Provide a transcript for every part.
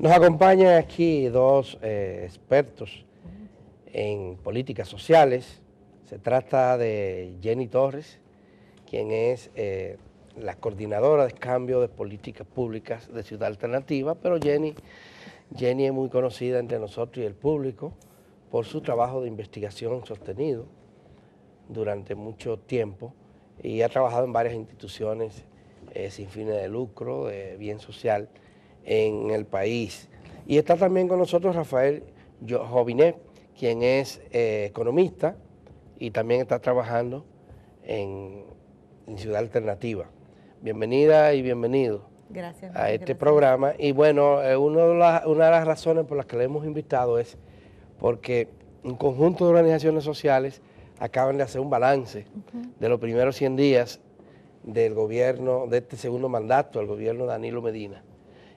Nos acompañan aquí dos expertos en políticas sociales. Se trata de Jenny Torres, quien es la coordinadora de cambio de políticas públicas de Ciudad Alternativa, pero Jenny es muy conocida entre nosotros y el público por su trabajo de investigación sostenido durante mucho tiempo y ha trabajado en varias instituciones sin fines de lucro, de bien social en el país. Y está también con nosotros Rafael Jovinet, quien es economista y también está trabajando en Ciudad Alternativa. Bienvenida y bienvenido. Gracias, a este gracias. Programa. Y bueno, una de las razones por las que le hemos invitado es porque un conjunto de organizaciones sociales acaban de hacer un balance de los primeros 100 días del gobierno, de este segundo mandato, del gobierno de Danilo Medina.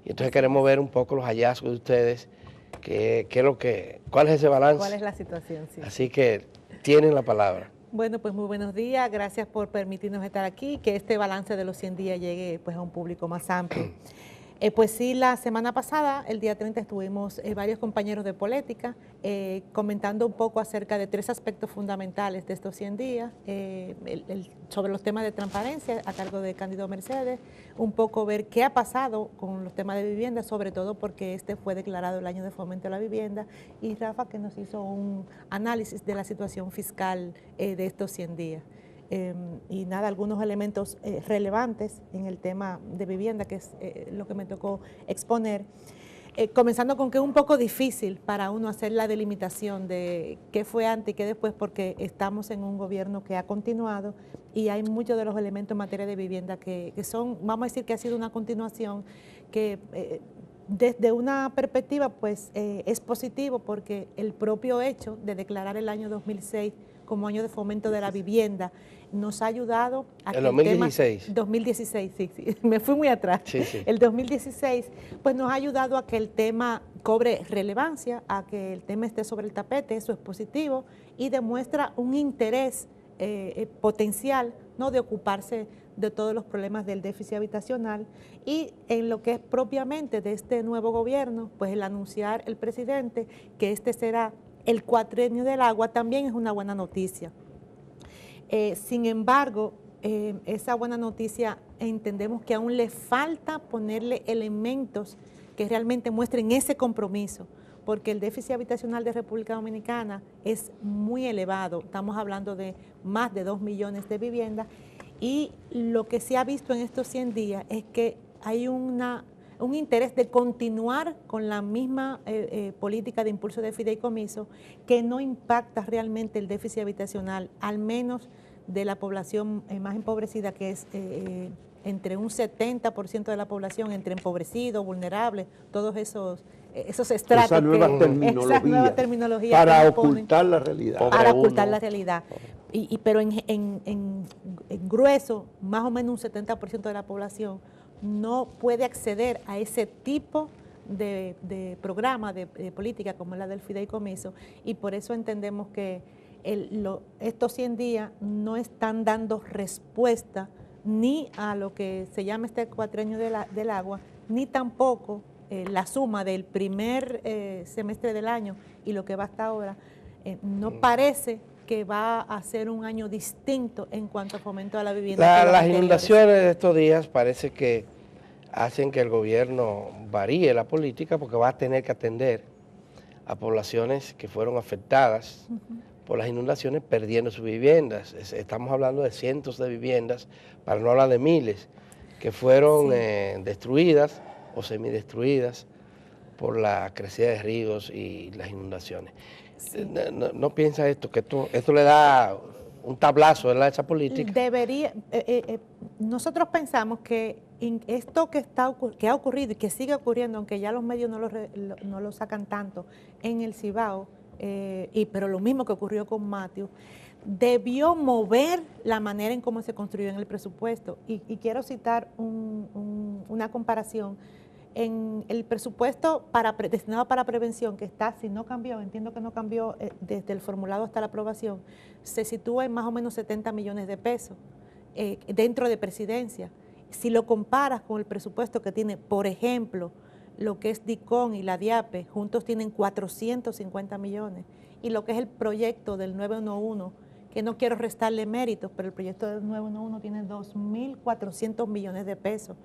Y entonces queremos ver un poco los hallazgos de ustedes, cuál es ese balance. ¿Cuál es la situación? Sí. Así que tienen la palabra. Bueno, pues muy buenos días, gracias por permitirnos estar aquí, que este balance de los 100 días llegue pues a un público más amplio. Pues sí, la semana pasada, el día 30, estuvimos varios compañeros de política comentando un poco acerca de tres aspectos fundamentales de estos 100 días, sobre los temas de transparencia a cargo de Cándido Mercedes, un poco ver qué ha pasado con los temas de vivienda, sobre todo porque este fue declarado el año de fomento a la vivienda, y Rafa que nos hizo un análisis de la situación fiscal de estos 100 días. Y nada, algunos elementos relevantes en el tema de vivienda, que es lo que me tocó exponer, comenzando con que es un poco difícil para uno hacer la delimitación de qué fue antes y qué después, porque estamos en un gobierno que ha continuado y hay muchos de los elementos en materia de vivienda que son, vamos a decir que ha sido una continuación que desde una perspectiva pues es positivo, porque el propio hecho de declarar el año 2006 como año de fomento de la vivienda nos ha ayudado a que el 2016. tema 2016, sí, me fui muy atrás. Sí. El 2016 pues nos ha ayudado a que el tema cobre relevancia, a que el tema esté sobre el tapete. Eso es positivo y demuestra un interés potencial, ¿no?, de ocuparse de todos los problemas del déficit habitacional. Y en lo que es propiamente de este nuevo gobierno, pues el anunciar el presidente que este será el cuatrienio del agua también es una buena noticia. Sin embargo, esa buena noticia entendemos que aún le falta ponerle elementos que realmente muestren ese compromiso, porque el déficit habitacional de República Dominicana es muy elevado. Estamos hablando de más de 2 millones de viviendas, y lo que se ha visto en estos 100 días es que hay un interés de continuar con la misma política de impulso de fideicomiso, que no impacta realmente el déficit habitacional, al menos de la población más empobrecida, que es entre un 70% de la población, entre empobrecidos, vulnerables, todos esos estratos. Esa nueva terminología para ocultar la realidad. Para ocultar la realidad. Pero en grueso, más o menos un 70% de la población no puede acceder a ese tipo de programa, de política como la del fideicomiso, y por eso entendemos que estos 100 días no están dando respuesta ni a lo que se llama este cuatrienio del agua, ni tampoco la suma del primer semestre del año y lo que va hasta ahora. No parece que va a ser un año distinto en cuanto a fomento a la vivienda. Las inundaciones de estos días parece que hacen que el gobierno varíe la política, porque va a tener que atender a poblaciones que fueron afectadas por las inundaciones, perdiendo sus viviendas. Estamos hablando de cientos de viviendas, para no hablar de miles, que fueron destruidas o semidestruidas por la crecida de ríos y las inundaciones. Sí. ¿No piensa esto, que esto le da un tablazo a esa política? Nosotros pensamos que esto que ha ocurrido y que sigue ocurriendo, aunque ya los medios no lo sacan tanto en el Cibao, pero lo mismo que ocurrió con Matthew, debió mover la manera en cómo se construyó en el presupuesto. Y quiero citar una comparación. En el presupuesto destinado para prevención, que está, si no cambió, entiendo que no cambió desde el formulado hasta la aprobación, se sitúa en más o menos 70 millones de pesos dentro de presidencia. Si lo comparas con el presupuesto que tiene, por ejemplo, lo que es DICON y la DIAPE, juntos tienen 450 millones. Y lo que es el proyecto del 911, que no quiero restarle méritos, pero el proyecto del 911 tiene 2.400 millones de pesos.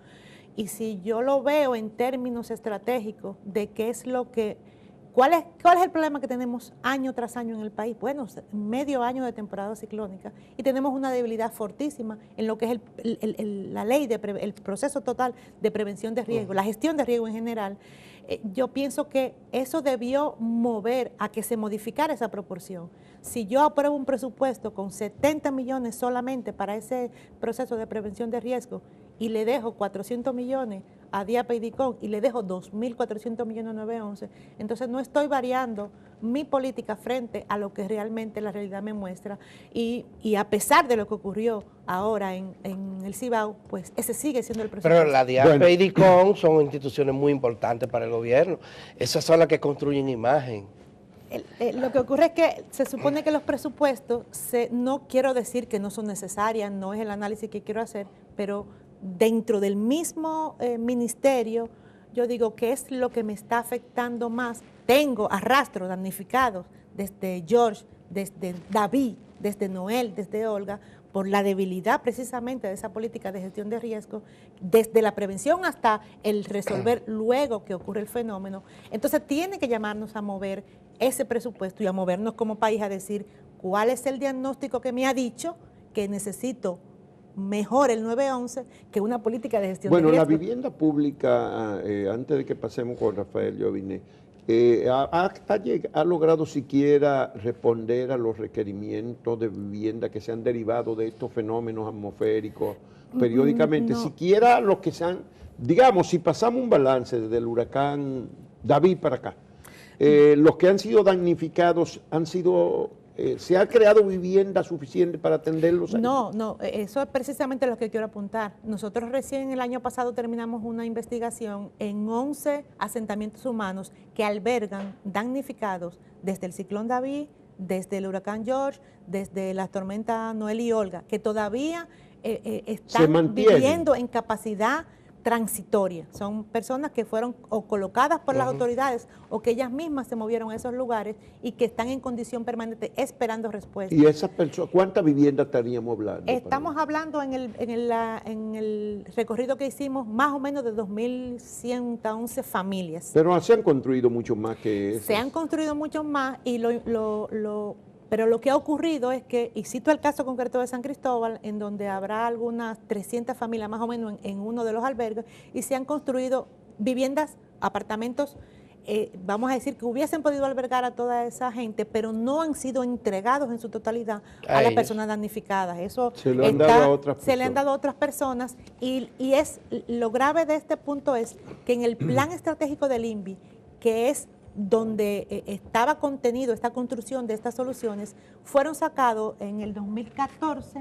Y si yo lo veo en términos estratégicos de qué es lo que, cuál es el problema que tenemos año tras año en el país, bueno, medio año de temporada ciclónica y tenemos una debilidad fortísima en lo que es la ley, el proceso total de prevención de riesgo, la gestión de riesgo en general. Yo pienso que eso debió mover a que se modificara esa proporción. Si yo apruebo un presupuesto con 70 millones solamente para ese proceso de prevención de riesgo y le dejo 400 millones a DIAPE y DICON y le dejo 2.400 millones a 911, entonces no estoy variando mi política frente a lo que realmente la realidad me muestra y a pesar de lo que ocurrió ahora en el Cibao, pues ese sigue siendo el presupuesto. Pero la DIAPE y DICON son instituciones muy importantes para el gobierno, esas son las que construyen imagen. Lo que ocurre es que se supone que los presupuestos, no quiero decir que no son necesarias, no es el análisis que quiero hacer, pero dentro del mismo ministerio, yo digo, ¿qué es lo que me está afectando más? Tengo arrastros damnificados desde George, desde David, desde Noel, desde Olga, por la debilidad precisamente de esa política de gestión de riesgo, desde la prevención hasta el resolver luego que ocurre el fenómeno. Entonces tiene que llamarnos a mover ese presupuesto y a movernos como país a decir cuál es el diagnóstico que me ha dicho que necesito mejor el 911 que una política de gestión de riesgo. Bueno, la vivienda pública, antes de que pasemos con Rafael Joviné, ¿ha logrado siquiera responder a los requerimientos de vivienda que se han derivado de estos fenómenos atmosféricos periódicamente? No. Siquiera los que se han, digamos, si pasamos un balance desde el huracán David para acá, los que han sido damnificados han sido... ¿Se ha creado vivienda suficiente para atenderlos? No, eso es precisamente lo que quiero apuntar. Nosotros recién el año pasado terminamos una investigación en 11 asentamientos humanos que albergan damnificados desde el ciclón David, desde el huracán George, desde la tormenta Noel y Olga, que todavía están viviendo en capacidad transitoria. Son personas que fueron o colocadas por las autoridades o que ellas mismas se movieron a esos lugares y que están en condición permanente esperando respuesta. ¿Y esas personas, cuántas viviendas estaríamos hablando? Estamos hablando en el recorrido que hicimos más o menos de 2.111 familias. Pero se han construido mucho más que eso. Se han construido muchos más y pero lo que ha ocurrido es que, y cito el caso concreto de San Cristóbal, en donde habrá algunas 300 familias más o menos en uno de los albergues, y se han construido viviendas, apartamentos, vamos a decir que hubiesen podido albergar a toda esa gente, pero no han sido entregados en su totalidad a las personas damnificadas. Eso se le han dado a otras personas. Se le han dado a otras personas y lo grave de este punto es que en el plan estratégico del INVI, que es donde estaba contenido esta construcción de estas soluciones, fueron sacados en el 2014,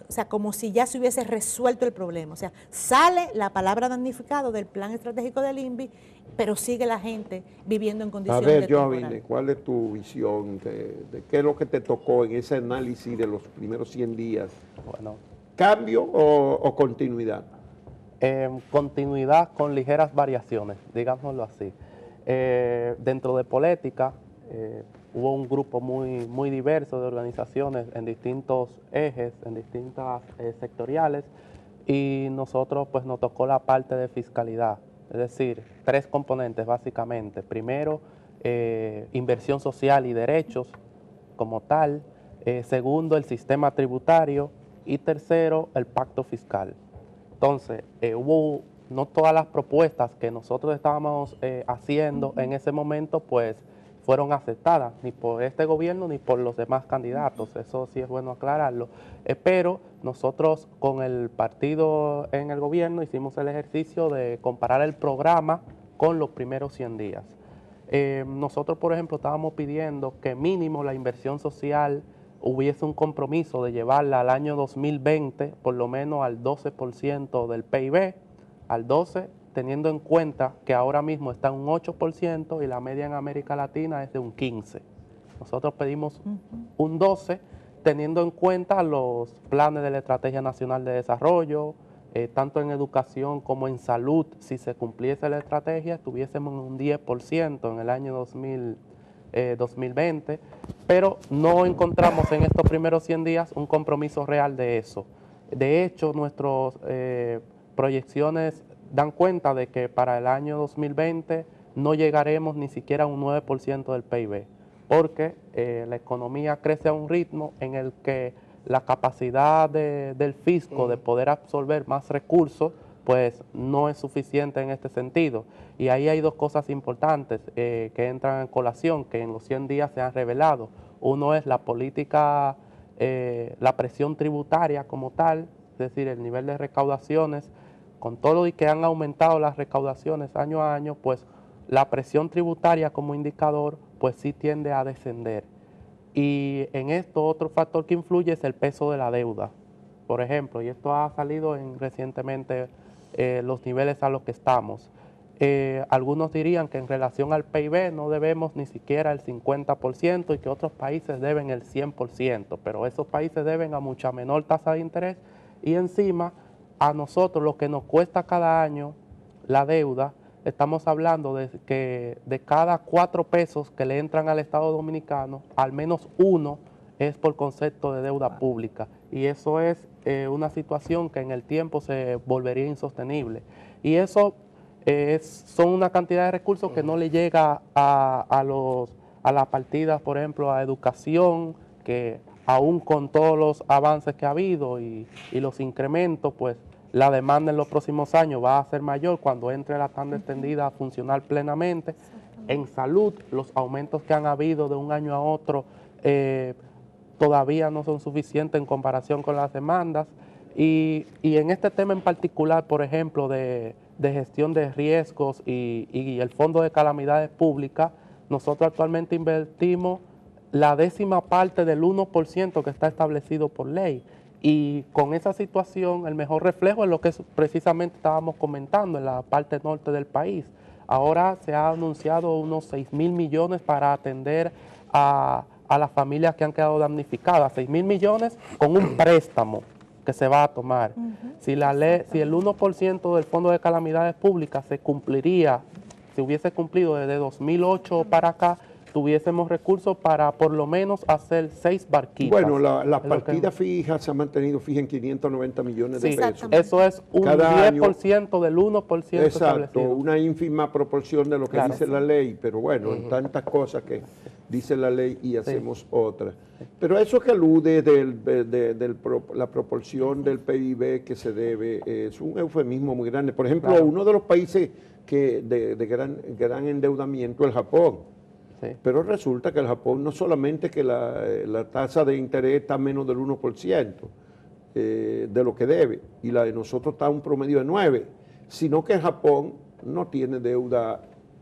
o sea, como si ya se hubiese resuelto el problema. O sea, sale la palabra damnificado del plan estratégico del INVI, pero sigue la gente viviendo en condiciones de temporal. A ver, Joviné, ¿cuál es tu visión de qué es lo que te tocó en ese análisis de los primeros 100 días? Bueno, ¿Cambio o continuidad? Continuidad con ligeras variaciones, digámoslo así. Dentro de política hubo un grupo muy diverso de organizaciones en distintos ejes, en distintas sectoriales, y nosotros pues nos tocó la parte de fiscalidad, es decir, 3 componentes básicamente. Primero, inversión social y derechos como tal. Segundo, el sistema tributario. Y tercero, el pacto fiscal. Entonces, hubo no todas las propuestas que nosotros estábamos haciendo en ese momento, pues fueron aceptadas, ni por este gobierno ni por los demás candidatos, eso sí es bueno aclararlo, pero nosotros con el partido en el gobierno hicimos el ejercicio de comparar el programa con los primeros 100 días. Nosotros, por ejemplo, estábamos pidiendo que mínimo la inversión social hubiese un compromiso de llevarla al año 2020 por lo menos al 12% del PIB, al 12%, teniendo en cuenta que ahora mismo está en un 8% y la media en América Latina es de un 15%. Nosotros pedimos un 12%, teniendo en cuenta los planes de la Estrategia Nacional de Desarrollo, tanto en educación como en salud, si se cumpliese la estrategia, estuviésemos en un 10% en el año 2020, pero no encontramos en estos primeros 100 días un compromiso real de eso. De hecho, nuestras proyecciones dan cuenta de que para el año 2020 no llegaremos ni siquiera a un 9% del PIB, porque la economía crece a un ritmo en el que la capacidad del fisco de poder absorber más recursos pues no es suficiente en este sentido. Y ahí hay dos cosas importantes que entran en colación, que en los 100 días se han revelado. Uno es la política, la presión tributaria como tal, es decir, el nivel de recaudaciones, con todo y que han aumentado las recaudaciones año a año, pues la presión tributaria como indicador pues sí tiende a descender. Y en esto otro factor que influye es el peso de la deuda, por ejemplo, y esto ha salido recientemente los niveles a los que estamos. Algunos dirían que en relación al PIB no debemos ni siquiera el 50% y que otros países deben el 100%, pero esos países deben a mucha menor tasa de interés y encima a nosotros lo que nos cuesta cada año la deuda, estamos hablando de que de cada 4 pesos que le entran al Estado Dominicano, al menos 1 es por concepto de deuda pública. Y eso es una situación que en el tiempo se volvería insostenible. Y eso son una cantidad de recursos que no le llega a las partidas, por ejemplo, a educación, que aún con todos los avances que ha habido y los incrementos, pues la demanda en los próximos años va a ser mayor cuando entre la tanda extendida a funcionar plenamente. En salud, los aumentos que han habido de un año a otro todavía no son suficientes en comparación con las demandas. Y en este tema en particular, por ejemplo, de gestión de riesgos y el Fondo de Calamidades Públicas, nosotros actualmente invertimos la 10ª parte del 1% que está establecido por ley. Y con esa situación, el mejor reflejo es lo que precisamente estábamos comentando en la parte norte del país. Ahora se ha anunciado unos 6.000 millones para atender a las familias que han quedado damnificadas. 6.000 millones con un préstamo que se va a tomar. Si el 1% del Fondo de Calamidades Públicas se cumpliría, se hubiese cumplido desde 2008 para acá, tuviésemos recursos para por lo menos hacer 6 barquitas. Bueno, la partida fija se ha mantenido fija en 590 millones de pesos. Eso es un Cada 10% del 1% exacto, establecido. Una ínfima proporción de lo que dice la ley, pero bueno, en tantas cosas que dice la ley y hacemos otras. Pero eso que alude la proporción del PIB que se debe es un eufemismo muy grande. Por ejemplo, uno de los países que de gran endeudamiento es el Japón. Sí. Pero resulta que el Japón no solamente que la tasa de interés está menos del 1% de lo que debe, y la de nosotros está a un promedio de 9%, sino que el Japón no tiene deuda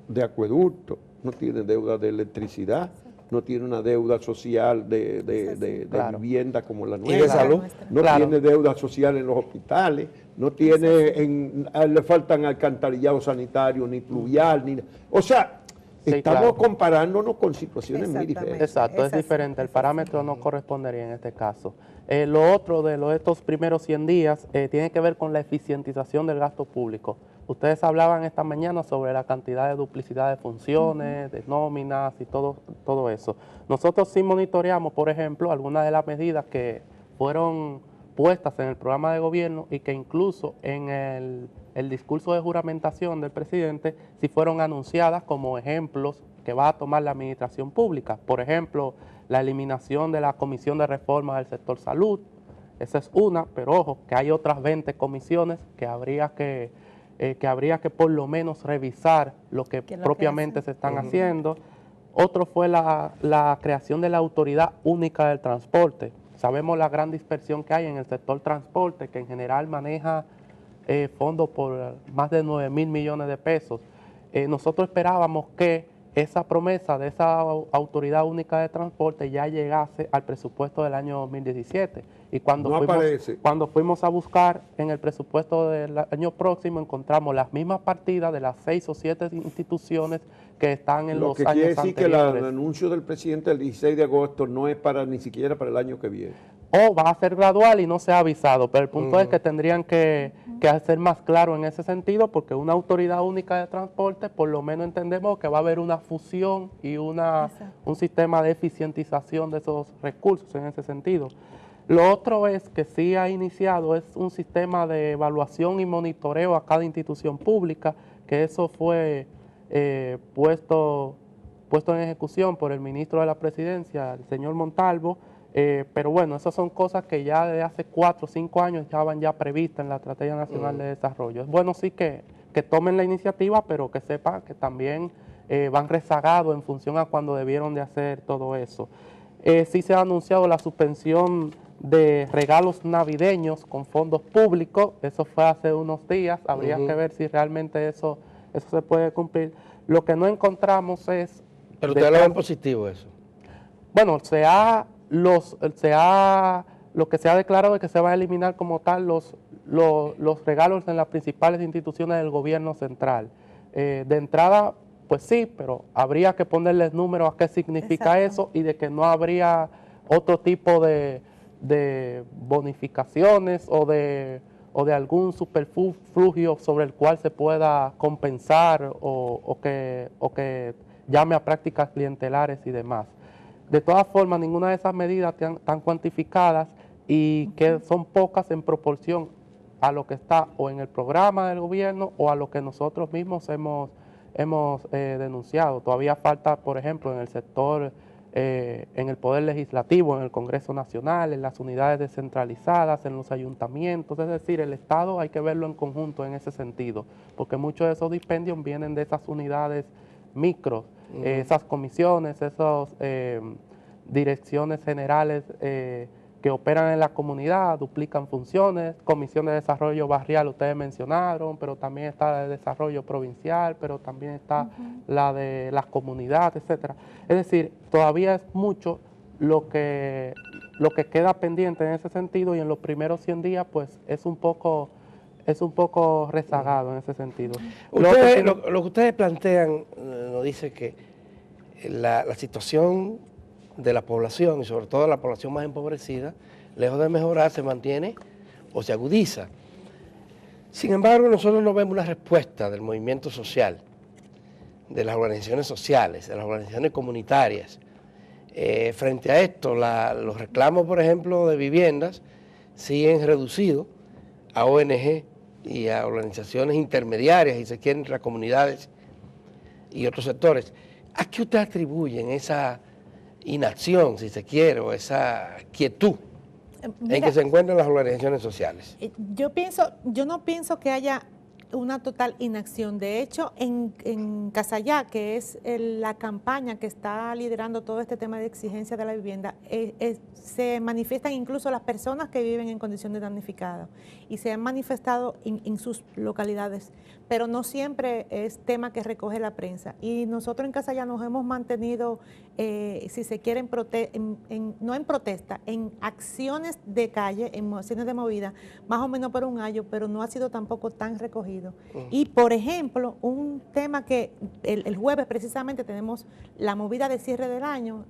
de acueducto, no tiene deuda de electricidad, no tiene una deuda social de vivienda como la nuestra, ¿y de salud? No tiene deuda social en los hospitales, no tiene, le faltan alcantarillado sanitario, ni pluvial, ni... O sea, estamos comparándonos con situaciones muy diferentes. Exacto, es diferente, el parámetro no correspondería en este caso. Lo otro de estos primeros 100 días tiene que ver con la eficientización del gasto público. Ustedes hablaban esta mañana sobre la cantidad de duplicidad de funciones, de nóminas y todo eso. Nosotros sí monitoreamos, por ejemplo, algunas de las medidas que fueron puestas en el programa de gobierno y que incluso en el discurso de juramentación del presidente sí fueron anunciadas como ejemplos que va a tomar la administración pública. Por ejemplo, la eliminación de la Comisión de Reforma del Sector Salud, esa es una, pero ojo, que hay otras 20 comisiones que habría que por lo menos revisar lo que propiamente se están haciendo. Otro fue la creación de la Autoridad Única del Transporte. Sabemos la gran dispersión que hay en el sector transporte, que en general maneja fondos por más de 9.000 millones de pesos. Nosotros esperábamos que esa promesa de esa Autoridad Única de Transporte ya llegase al presupuesto del año 2017. Y cuando fuimos a buscar en el presupuesto del año próximo, encontramos las mismas partidas de las 6 o 7 instituciones que están en los años anteriores. Lo que quiere decir que el anuncio del presidente el 16 de agosto no es ni siquiera para el año que viene. O va a ser gradual y no se ha avisado, pero el punto es que tendrían que que hacer más claro en ese sentido, porque una autoridad única de transporte, por lo menos entendemos que va a haber una fusión y un sistema de eficientización de esos recursos en ese sentido. Lo otro es que sí ha iniciado es un sistema de evaluación y monitoreo a cada institución pública, que eso fue puesto en ejecución por el ministro de la Presidencia, el señor Montalvo, pero bueno, esas son cosas que ya desde hace 4 o 5 años estaban ya previstas en la Estrategia Nacional de Desarrollo. Es bueno sí que tomen la iniciativa, pero que sepan que también van rezagados en función a cuando debieron de hacer todo eso. Sí se ha anunciado la suspensión de regalos navideños con fondos públicos, eso fue hace unos días, habría que ver si realmente eso se puede cumplir. Lo que no encontramos es... Pero ustedes lo ven positivo eso. Bueno, lo que se ha declarado es que se va a eliminar como tal los regalos en las principales instituciones del gobierno central. De entrada, pues sí, pero habría que ponerles números a qué significa eso y de que no habría otro tipo de bonificaciones o de algún superflugio sobre el cual se pueda compensar o que llame a prácticas clientelares y demás. De todas formas, ninguna de esas medidas están cuantificadas y que son pocas en proporción a lo que está o en el programa del gobierno o a lo que nosotros mismos hemos denunciado. Todavía falta, por ejemplo, en el sector, en el Poder Legislativo, en el Congreso Nacional, en las unidades descentralizadas, en los ayuntamientos, es decir, el Estado hay que verlo en conjunto en ese sentido, porque muchos de esos dispendios vienen de esas unidades micros, esas comisiones, esas direcciones generales que operan en la comunidad, duplican funciones, comisión de desarrollo barrial, ustedes mencionaron, pero también está la de desarrollo provincial, pero también está la de las comunidades, etcétera. Es decir, todavía es mucho lo que queda pendiente en ese sentido y en los primeros 100 días pues es un poco rezagado en ese sentido. Lo que ustedes plantean nos dice que la situación de la población y sobre todo la población más empobrecida, lejos de mejorar, se mantiene o se agudiza. Sin embargo, nosotros no vemos una respuesta del movimiento social, de las organizaciones sociales, de las organizaciones comunitarias. Frente a esto, los reclamos, por ejemplo, de viviendas siguen reducidos a ONG y a organizaciones intermediarias, y se quieren entre las comunidades y otros sectores. ¿A qué ustedes atribuyen esa inacción, si se quiere, o esa quietud en que se encuentran las organizaciones sociales? Yo no pienso que haya una total inacción. De hecho, en Casayá, que es la campaña que está liderando todo este tema de exigencia de la vivienda, se manifiestan incluso las personas que viven en condiciones damnificadas y se han manifestado en sus localidades, pero no siempre es tema que recoge la prensa. Y nosotros en Casayá nos hemos mantenido, si se quiere, no en protesta, en acciones de calle, en acciones de movida, más o menos por un año, pero no ha sido tampoco tan recogido. Y, por ejemplo, un tema que el jueves precisamente tenemos la movida de cierre del año,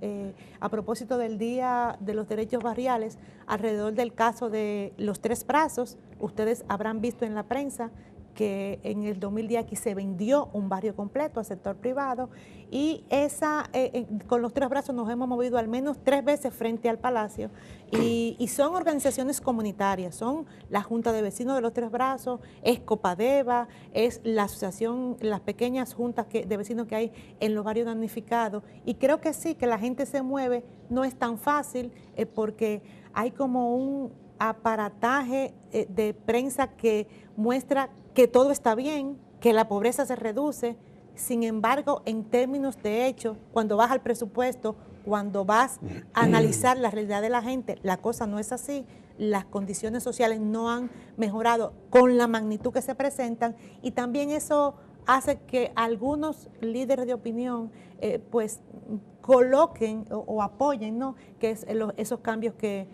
a propósito del Día de los Derechos Barriales, alrededor del caso de los Tres Brazos. Ustedes habrán visto en la prensa que en el 2010 aquí se vendió un barrio completo al sector privado y con los Tres Brazos nos hemos movido al menos 3 veces frente al Palacio y son organizaciones comunitarias, son la Junta de Vecinos de los Tres Brazos, es Copadeva, es la asociación, las pequeñas juntas de vecinos que hay en los barrios damnificados, y creo que sí, que la gente se mueve, no es tan fácil porque hay como un aparataje de prensa que muestra que todo está bien, que la pobreza se reduce. Sin embargo, en términos de hecho, cuando vas al presupuesto, cuando vas a analizar la realidad de la gente, la cosa no es así. Las condiciones sociales no han mejorado con la magnitud que se presentan, y también eso hace que algunos líderes de opinión pues coloquen o apoyen, ¿no?, que esos cambios que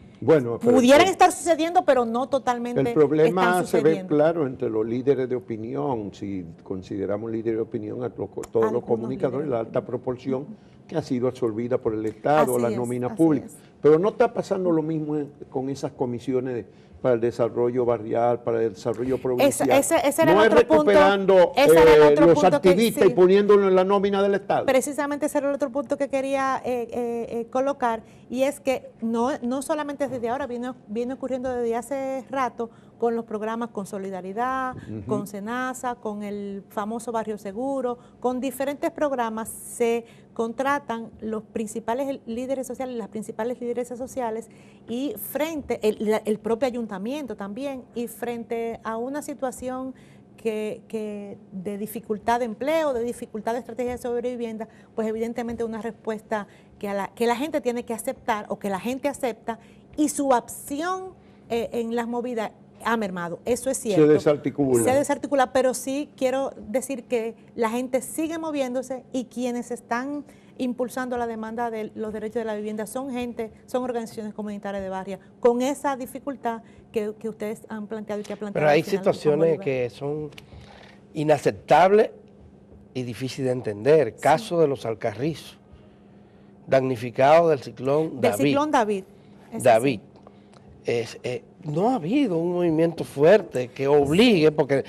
pudieran estar sucediendo, pero no totalmente. El problema se ve claro entre los líderes de opinión, si consideramos líderes de opinión a todos los comunicadores, la alta proporción que ha sido absorbida por el Estado, las nóminas públicas. Pero no está pasando lo mismo con esas comisiones para el desarrollo barrial, para el desarrollo provincial. Ese era no el es otro punto, recuperando los activistas y poniéndolo en la nómina del Estado. Precisamente ese era el otro punto que quería colocar, y es que no solamente desde ahora, viene ocurriendo desde hace rato con los programas con Solidaridad, con SENASA, con el famoso Barrio Seguro, con diferentes programas se contratan los principales líderes sociales, las principales lideresas sociales, y frente, el propio ayuntamiento también, y frente a una situación que de dificultad de empleo, de dificultad de estrategia de sobrevivienda, pues evidentemente una respuesta que la gente tiene que aceptar, o que la gente acepta, y su acción en las movidas ha mermado. Eso es cierto. Se desarticula. Se desarticula, pero sí quiero decir que la gente sigue moviéndose, y quienes están impulsando la demanda de los derechos de la vivienda son organizaciones comunitarias de barrio, con esa dificultad que ustedes han planteado y que ha planteado. Pero hay situaciones que son inaceptables y difíciles de entender. Caso de los Alcarrizos, damnificados del ciclón David. Del ciclón David. David. No ha habido un movimiento fuerte que obligue, porque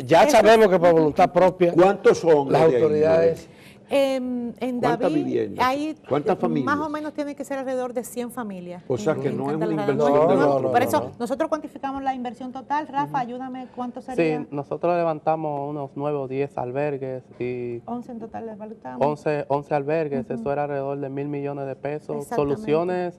ya sabemos que por voluntad propia. ¿Cuántos son las autoridades? En David hay, ¿cuántas familias? Más o menos tiene que ser alrededor de 100 familias. O sea que no es una inversión. No, por eso nosotros cuantificamos la inversión total. Rafa, ayúdame, ¿cuánto sería? Sí, nosotros levantamos unos 9 o 10 albergues y 11 en total levantamos. 11 albergues, eso era alrededor de 1.000 millones de pesos. Soluciones,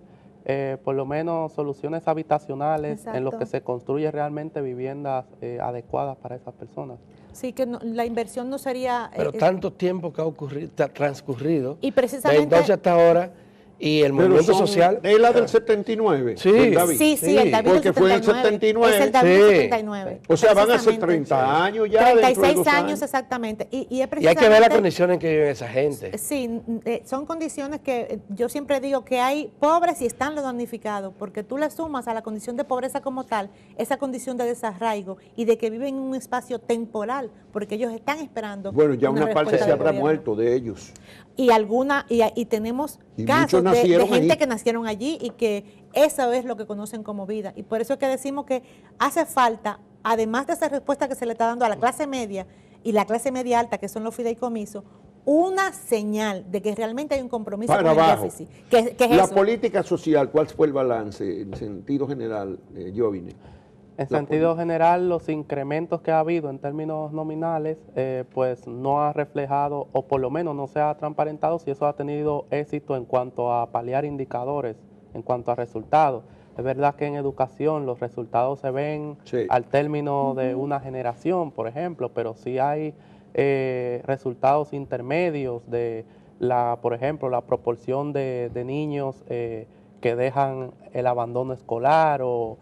por lo menos soluciones habitacionales. Exacto. En los que se construye realmente viviendas adecuadas para esas personas. Sí, que la inversión no sería... Pero tanto tiempo que ha transcurrido, y precisamente, de entonces hasta ahora, y el movimiento social... ¿Es la del 79? Sí, el David. Sí, el David porque fue el 79. Es el David del 79. O sea, van a ser 30 años ya. 36 años exactamente. Y hay que ver las condiciones que viven esa gente. Sí, son condiciones que yo siempre digo que hay pobres y están los damnificados, porque tú le sumas a la condición de pobreza como tal, esa condición de desarraigo y de que viven en un espacio temporal, porque ellos están esperando. Bueno, ya una parte se habrá muerto de ellos. Y tenemos casos de gente que nacieron allí y que eso es lo que conocen como vida. Y por eso es que decimos que hace falta, además de esa respuesta que se le está dando a la clase media y la clase media alta, que son los fideicomisos, una señal de que realmente hay un compromiso con el déficit. ¿Qué es la eso? Política social, ¿cuál fue el balance en sentido general, Jovine? En sentido general, los incrementos que ha habido en términos nominales, pues no ha reflejado, o por lo menos no se ha transparentado si eso ha tenido éxito en cuanto a paliar indicadores, en cuanto a resultados. Es verdad que en educación los resultados se ven al término de una generación, por ejemplo, pero sí hay resultados intermedios de, por ejemplo, la proporción de niños que dejan el abandono escolar o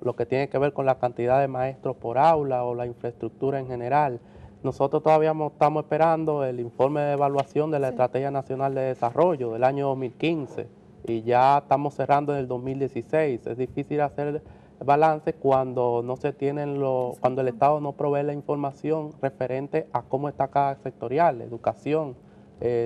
lo que tiene que ver con la cantidad de maestros por aula o la infraestructura en general. Nosotros todavía estamos esperando el informe de evaluación de la Estrategia Nacional de Desarrollo del año 2015 y ya estamos cerrando en el 2016. Es difícil hacer balance cuando no se tienen cuando el Estado no provee la información referente a cómo está cada sectorial, educación,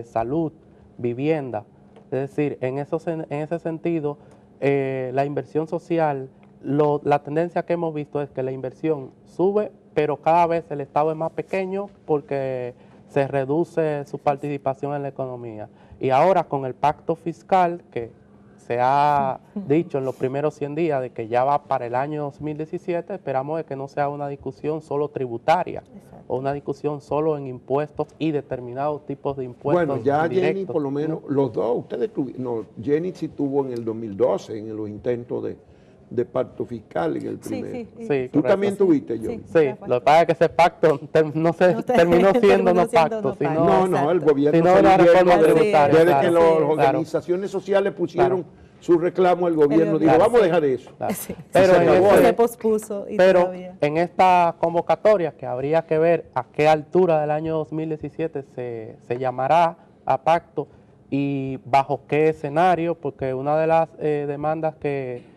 salud, vivienda. Es decir, en ese sentido, la inversión social, la tendencia que hemos visto es que la inversión sube, pero cada vez el Estado es más pequeño porque se reduce su participación en la economía. Y ahora con el pacto fiscal que se ha dicho en los primeros 100 días de que ya va para el año 2017, esperamos de que no sea una discusión solo tributaria. Exacto. O una discusión solo en impuestos y determinados tipos de impuestos. Bueno, ya Jenny, por lo menos, los dos, ustedes tuvieron, no, Jenny sí tuvo en el 2012, en los intentos de pacto fiscal en el primero. Sí, ¿Tú correcto. también tuviste, yo? Sí, lo que pasa es que ese pacto terminó siendo no pacto. No, el gobierno sino una reforma tributaria. Desde que las organizaciones sociales pusieron su reclamo, el gobierno dijo, vamos a dejar eso. Claro. Sí. Pero se pospuso. Pero en esta convocatoria, que habría que ver a qué altura del año 2017 se llamará a pacto y bajo qué escenario, porque una de las demandas que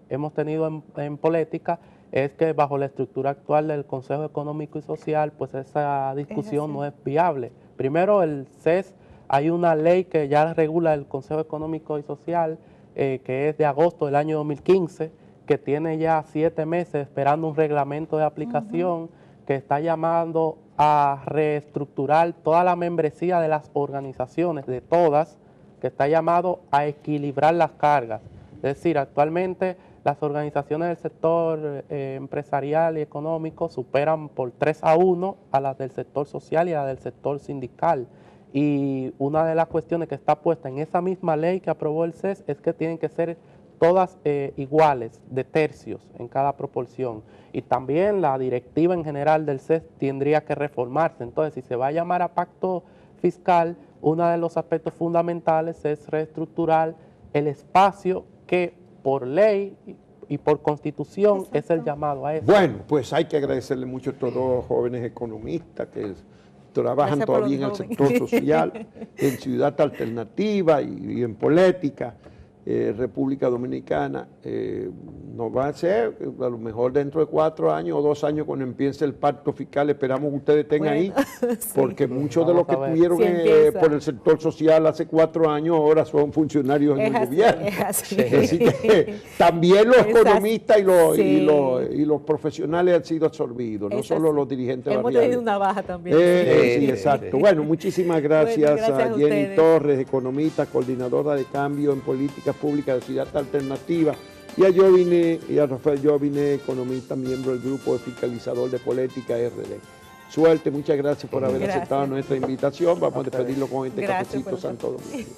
hemos tenido en política es que bajo la estructura actual del Consejo Económico y Social, pues esa discusión no es viable. Primero, el CES hay una ley que ya regula el Consejo Económico y Social, que es de agosto del año 2015, que tiene ya 7 meses esperando un reglamento de aplicación que está llamando a reestructurar toda la membresía de las organizaciones, de todas, que está llamado a equilibrar las cargas. Es decir, actualmente las organizaciones del sector empresarial y económico superan por 3-1 a las del sector social y a las del sector sindical. Y una de las cuestiones que está puesta en esa misma ley que aprobó el CES es que tienen que ser todas iguales, de tercios en cada proporción. Y también la directiva en general del CES tendría que reformarse. Entonces, si se va a llamar a pacto fiscal, uno de los aspectos fundamentales es reestructurar el espacio que por ley y por constitución es el llamado a eso. Bueno, pues hay que agradecerle mucho a estos dos jóvenes economistas que trabajan todavía en el sector social, en Ciudad Alternativa y en política. República Dominicana, nos va a hacer, a lo mejor dentro de 4 años o 2 años cuando empiece el pacto fiscal, esperamos que ustedes estén ahí, porque muchos de los que estuvieron por el sector social hace 4 años ahora son funcionarios en el gobierno. Así que también los economistas y los profesionales han sido absorbidos, no solo los dirigentes barriales. Hemos tenido una baja también. Sí, exacto. Bueno, muchísimas gracias a Jenny Torres, economista, coordinadora de cambio en política pública de Ciudad Alternativa, y a Rafael Jovine, economista, miembro del grupo de fiscalizador de política RD. Suerte, muchas gracias por haber aceptado nuestra invitación. Vamos a despedirlo con este cafecito Santo Domingo.